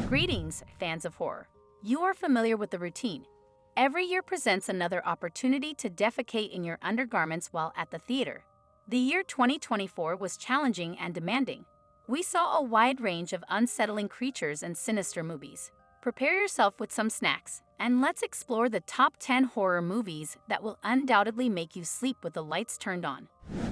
Greetings, fans of horror. You are familiar with the routine. Every year presents another opportunity to defecate in your undergarments while at the theater. The year 2024 was challenging and demanding. We saw a wide range of unsettling creatures and sinister movies. Prepare yourself with some snacks, and let's explore the top 10 horror movies that will undoubtedly make you sleep with the lights turned on.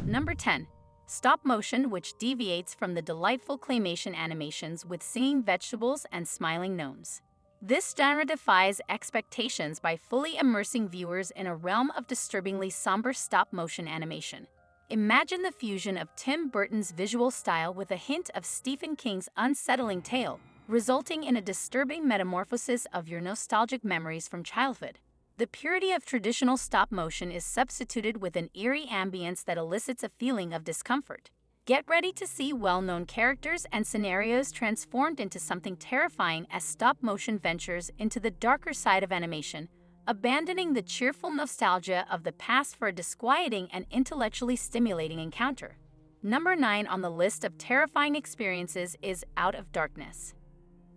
Number 10. Stop motion, which deviates from the delightful claymation animations with singing vegetables and smiling gnomes. This genre defies expectations by fully immersing viewers in a realm of disturbingly somber stop-motion animation. Imagine the fusion of Tim Burton's visual style with a hint of Stephen King's unsettling tale, resulting in a disturbing metamorphosis of your nostalgic memories from childhood. The purity of traditional stop motion is substituted with an eerie ambience that elicits a feeling of discomfort. Get ready to see well-known characters and scenarios transformed into something terrifying as stop-motion ventures into the darker side of animation, abandoning the cheerful nostalgia of the past for a disquieting and intellectually stimulating encounter. Number 9 on the list of terrifying experiences is Out of Darkness.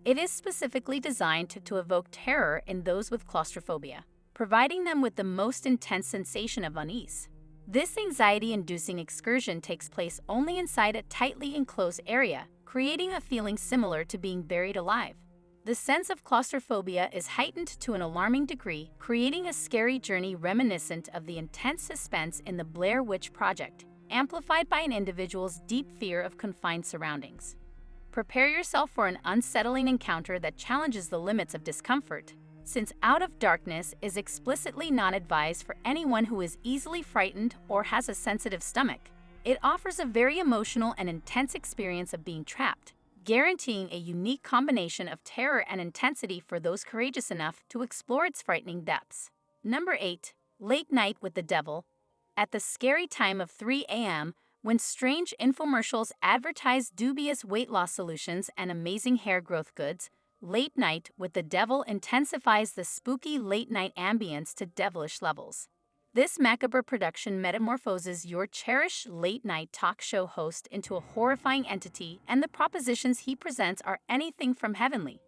It is specifically designed to evoke terror in those with claustrophobia, providing them with the most intense sensation of unease. This anxiety-inducing excursion takes place only inside a tightly enclosed area, creating a feeling similar to being buried alive. The sense of claustrophobia is heightened to an alarming degree, creating a scary journey reminiscent of the intense suspense in the Blair Witch Project, amplified by an individual's deep fear of confined surroundings. Prepare yourself for an unsettling encounter that challenges the limits of discomfort. Since Out of Darkness is explicitly not advised for anyone who is easily frightened or has a sensitive stomach, it offers a very emotional and intense experience of being trapped, guaranteeing a unique combination of terror and intensity for those courageous enough to explore its frightening depths. Number 8. Late Night with the Devil. At the scary time of 3 a.m., when strange infomercials advertise dubious weight loss solutions and amazing hair growth goods, Late Night with the Devil intensifies the spooky late-night ambience to devilish levels. This macabre production metamorphoses your cherished late-night talk show host into a horrifying entity, and the propositions he presents are anything from heavenly.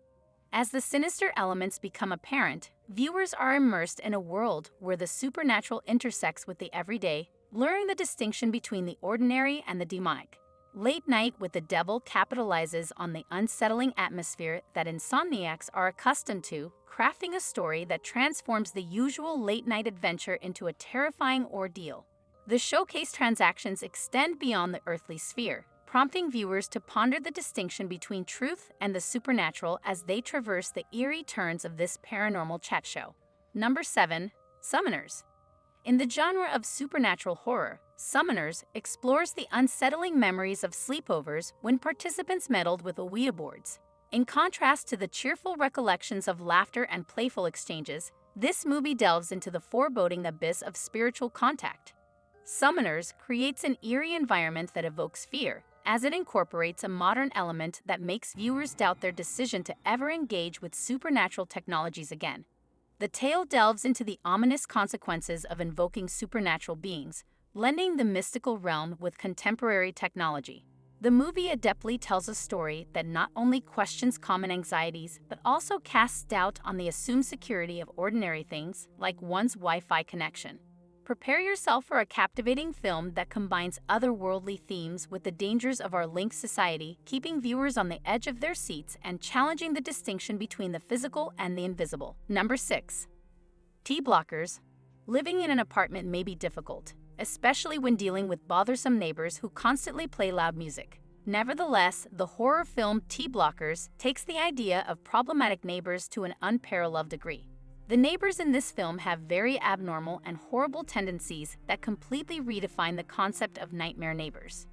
As the sinister elements become apparent, viewers are immersed in a world where the supernatural intersects with the everyday, blurring the distinction between the ordinary and the demonic. Late Night with the Devil capitalizes on the unsettling atmosphere that insomniacs are accustomed to, crafting a story that transforms the usual late-night adventure into a terrifying ordeal. The showcase transactions extend beyond the earthly sphere, prompting viewers to ponder the distinction between truth and the supernatural as they traverse the eerie turns of this paranormal chat show. Number 7. Summoners. In the genre of supernatural horror, Summoners explores the unsettling memories of sleepovers when participants meddled with Ouija boards. In contrast to the cheerful recollections of laughter and playful exchanges, this movie delves into the foreboding abyss of spiritual contact. Summoners creates an eerie environment that evokes fear, as it incorporates a modern element that makes viewers doubt their decision to ever engage with supernatural technologies again. The tale delves into the ominous consequences of invoking supernatural beings, blending the mystical realm with contemporary technology. The movie adeptly tells a story that not only questions common anxieties, but also casts doubt on the assumed security of ordinary things, like one's Wi-Fi connection. Prepare yourself for a captivating film that combines otherworldly themes with the dangers of our linked society, keeping viewers on the edge of their seats and challenging the distinction between the physical and the invisible. Number 6. T-blockers. Living in an apartment may be difficult, especially when dealing with bothersome neighbors who constantly play loud music. Nevertheless, the horror film T-blockers takes the idea of problematic neighbors to an unparalleled degree. The neighbors in this film have very abnormal and horrible tendencies that completely redefine the concept of nightmare neighbors.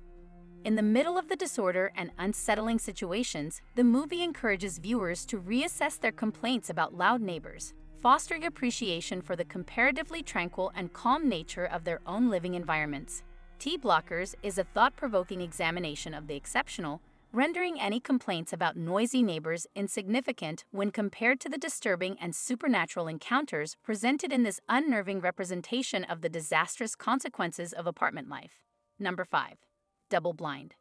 In the middle of the disorder and unsettling situations, the movie encourages viewers to reassess their complaints about loud neighbors, fostering appreciation for the comparatively tranquil and calm nature of their own living environments. T-blockers is a thought-provoking examination of the exceptional, rendering any complaints about noisy neighbors insignificant when compared to the disturbing and supernatural encounters presented in this unnerving representation of the disastrous consequences of apartment life. Number 5. Double Blind.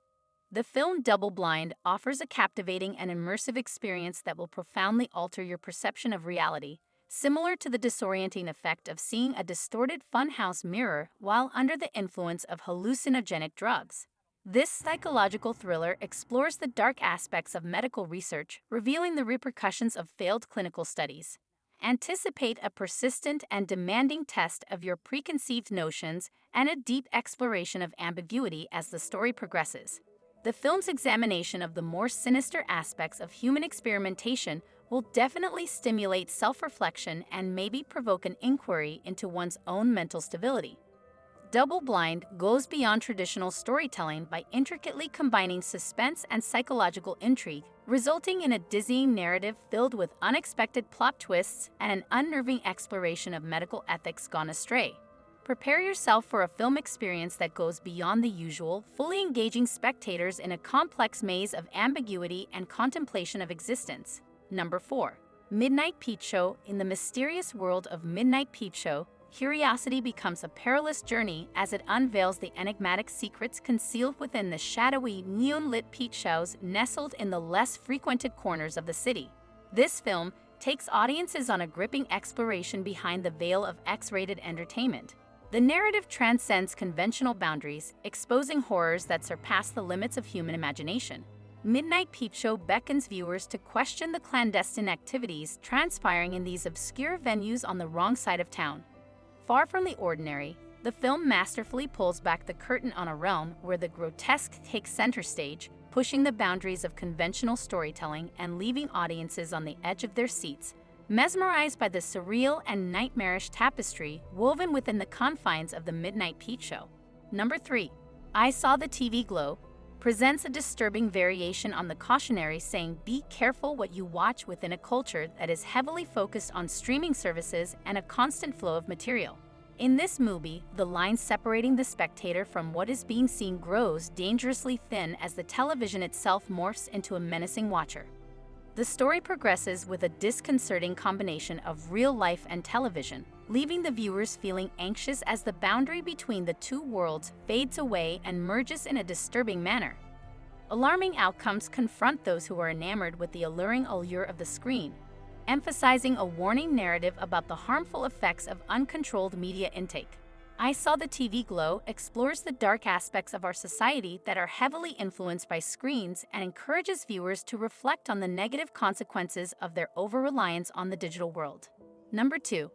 The film Double Blind offers a captivating and immersive experience that will profoundly alter your perception of reality, similar to the disorienting effect of seeing a distorted funhouse mirror while under the influence of hallucinogenic drugs. This psychological thriller explores the dark aspects of medical research, revealing the repercussions of failed clinical studies. Anticipate a persistent and demanding test of your preconceived notions and a deep exploration of ambiguity as the story progresses. The film's examination of the more sinister aspects of human experimentation will definitely stimulate self-reflection and maybe provoke an inquiry into one's own mental stability. Double Blind goes beyond traditional storytelling by intricately combining suspense and psychological intrigue, resulting in a dizzying narrative filled with unexpected plot twists and an unnerving exploration of medical ethics gone astray. Prepare yourself for a film experience that goes beyond the usual, fully engaging spectators in a complex maze of ambiguity and contemplation of existence. Number 4. Midnight Peep Show. In the mysterious world of Midnight Peep Show, curiosity becomes a perilous journey as it unveils the enigmatic secrets concealed within the shadowy, neon-lit peep shows nestled in the less frequented corners of the city. This film takes audiences on a gripping exploration behind the veil of X-rated entertainment. The narrative transcends conventional boundaries, exposing horrors that surpass the limits of human imagination. Midnight Peep Show beckons viewers to question the clandestine activities transpiring in these obscure venues on the wrong side of town. Far from the ordinary, the film masterfully pulls back the curtain on a realm where the grotesque takes center stage, pushing the boundaries of conventional storytelling and leaving audiences on the edge of their seats, mesmerized by the surreal and nightmarish tapestry woven within the confines of the Midnight Peep Show. Number 3. I Saw the TV Glow presents a disturbing variation on the cautionary saying be careful what you watch within a culture that is heavily focused on streaming services and a constant flow of material. In this movie, the line separating the spectator from what is being seen grows dangerously thin as the television itself morphs into a menacing watcher. The story progresses with a disconcerting combination of real life and television, leaving the viewers feeling anxious as the boundary between the two worlds fades away and merges in a disturbing manner. Alarming outcomes confront those who are enamored with the alluring allure of the screen, emphasizing a warning narrative about the harmful effects of uncontrolled media intake. I Saw the TV Glow explores the dark aspects of our society that are heavily influenced by screens and encourages viewers to reflect on the negative consequences of their over-reliance on the digital world. Number 2.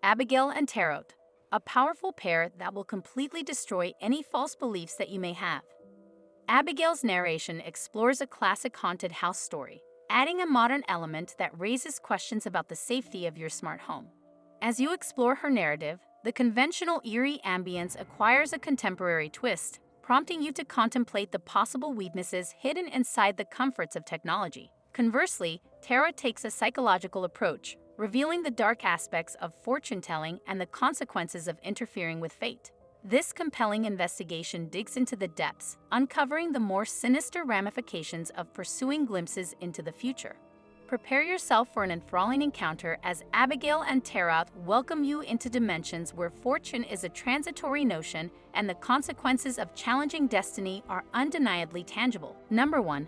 Abigail and Tarot, a powerful pair that will completely destroy any false beliefs that you may have. Abigail's narration explores a classic haunted house story, adding a modern element that raises questions about the safety of your smart home. As you explore her narrative, the conventional eerie ambience acquires a contemporary twist, prompting you to contemplate the possible weaknesses hidden inside the comforts of technology. Conversely, Tarot takes a psychological approach, revealing the dark aspects of fortune-telling and the consequences of interfering with fate. This compelling investigation digs into the depths, uncovering the more sinister ramifications of pursuing glimpses into the future. Prepare yourself for an enthralling encounter as Abigail and Tarot welcome you into dimensions where fortune is a transitory notion and the consequences of challenging destiny are undeniably tangible. Number 1.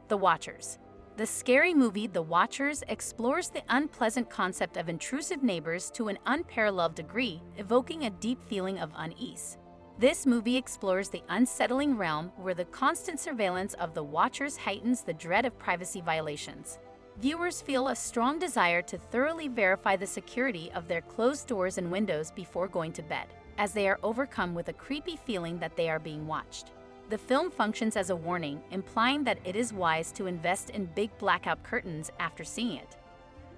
The Watchers. The scary movie The Watchers explores the unpleasant concept of intrusive neighbors to an unparalleled degree, evoking a deep feeling of unease. This movie explores the unsettling realm where the constant surveillance of the Watchers heightens the dread of privacy violations. Viewers feel a strong desire to thoroughly verify the security of their closed doors and windows before going to bed, as they are overcome with a creepy feeling that they are being watched. The film functions as a warning, implying that it is wise to invest in big blackout curtains after seeing it.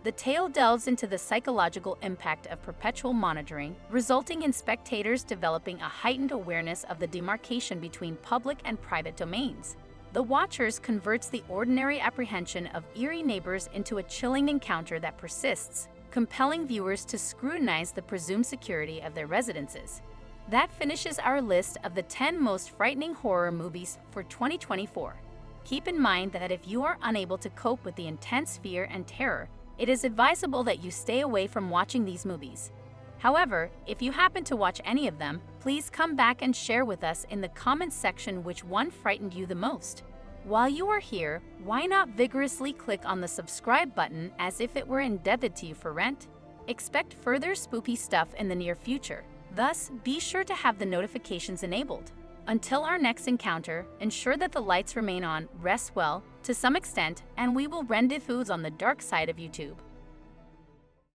The tale delves into the psychological impact of perpetual monitoring, resulting in spectators developing a heightened awareness of the demarcation between public and private domains. The Watchers converts the ordinary apprehension of eerie neighbors into a chilling encounter that persists, compelling viewers to scrutinize the presumed security of their residences. That finishes our list of the 10 most frightening horror movies for 2024. Keep in mind that if you are unable to cope with the intense fear and terror, it is advisable that you stay away from watching these movies. However, if you happen to watch any of them, please come back and share with us in the comments section which one frightened you the most. While you are here, why not vigorously click on the subscribe button as if it were indebted to you for rent? Expect further spoopy stuff in the near future. Thus, be sure to have the notifications enabled. Until our next encounter, ensure that the lights remain on, rest well, to some extent, and we will rendezvous on the dark side of YouTube.